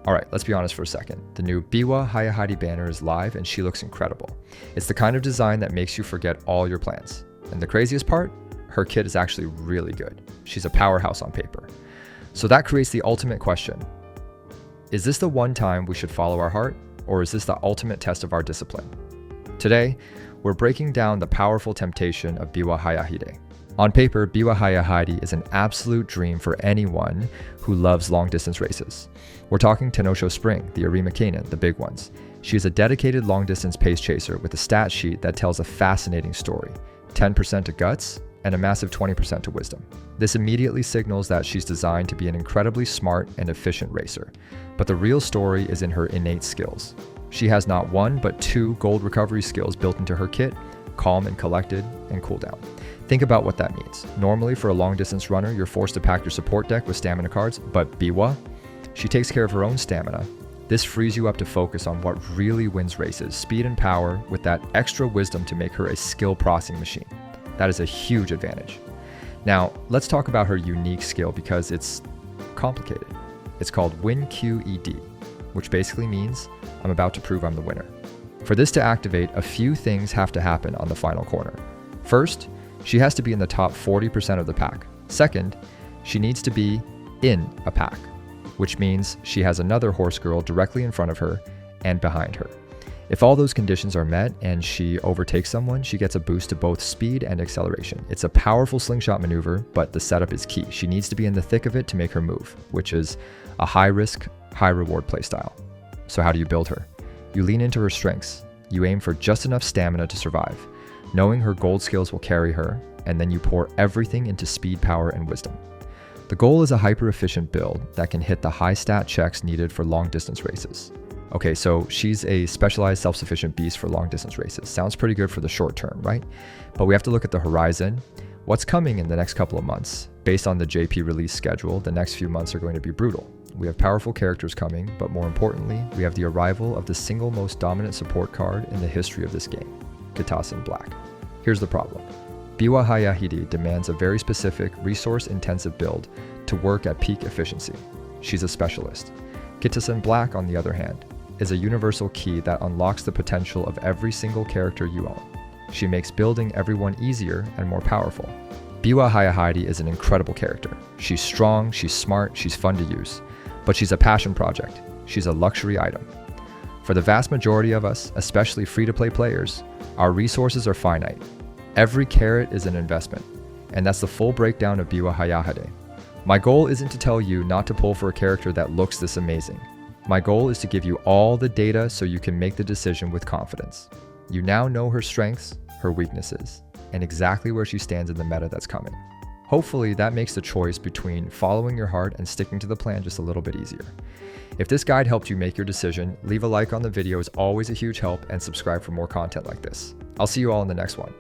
Alright, let's be honest for a second. The new Biwa Hayahide banner is live and she looks incredible. It's the kind of design that makes you forget all your plans. And the craziest part? Her kit is actually really good. She's a powerhouse on paper. So that creates the ultimate question. Is this the one time we should follow our heart, or is this the ultimate test of our discipline? Today, we're breaking down the powerful temptation of Biwa Hayahide. On paper, Biwa Hayahide is an absolute dream for anyone who loves long-distance races. We're talking Tenosho Spring, the Arima Canaan, the big ones. She is a dedicated long-distance pace chaser with a stat sheet that tells a fascinating story. 10% to guts and a massive 20% to wisdom. This immediately signals that she's designed to be an incredibly smart and efficient racer. But the real story is in her innate skills. She has not one, but two gold recovery skills built into her kit: calm and collected, and cooldown. Think about what that means. Normally, for a long-distance runner, you're forced to pack your support deck with stamina cards, but Biwa, she takes care of her own stamina. This frees you up to focus on what really wins races: speed and power, with that extra wisdom to make her a skill processing machine. That is a huge advantage. Now, let's talk about her unique skill because it's complicated. It's called WinQED, which basically means I'm about to prove I'm the winner. For this to activate, a few things have to happen on the final corner. First, she has to be in the top 40% of the pack. Second, she needs to be in a pack, which means she has another horse girl directly in front of her and behind her. If all those conditions are met and she overtakes someone, she gets a boost to both speed and acceleration. It's a powerful slingshot maneuver, but the setup is key. She needs to be in the thick of it to make her move, which is a high-risk, high-reward playstyle. So how do you build her? You lean into her strengths. You aim for just enough stamina to survive, knowing her gold skills will carry her, and then you pour everything into speed, power, and wisdom. The goal is a hyper-efficient build that can hit the high stat checks needed for long-distance races. Okay, so she's a specialized self-sufficient beast for long-distance races. Sounds pretty good for the short term, right? But we have to look at the horizon. What's coming in the next couple of months? Based on the JP release schedule, the next few months are going to be brutal. We have powerful characters coming, but more importantly, we have the arrival of the single most dominant support card in the history of this game, Kitasen Black. Here's the problem. Biwa Hayahide demands a very specific, resource-intensive build to work at peak efficiency. She's a specialist. Kitasen Black, on the other hand, is a universal key that unlocks the potential of every single character you own. She makes building everyone easier and more powerful. Biwa Hayahide is an incredible character. She's strong, she's smart, she's fun to use. But she's a passion project. She's a luxury item. For the vast majority of us, especially free-to-play players, our resources are finite. Every carrot is an investment, and that's the full breakdown of Biwa Hayahide. My goal isn't to tell you not to pull for a character that looks this amazing. My goal is to give you all the data so you can make the decision with confidence. You now know her strengths, her weaknesses, and exactly where she stands in the meta that's coming. Hopefully that makes the choice between following your heart and sticking to the plan just a little bit easier. If this guide helped you make your decision, leave a like on the video is always a huge help, and subscribe for more content like this. I'll see you all in the next one.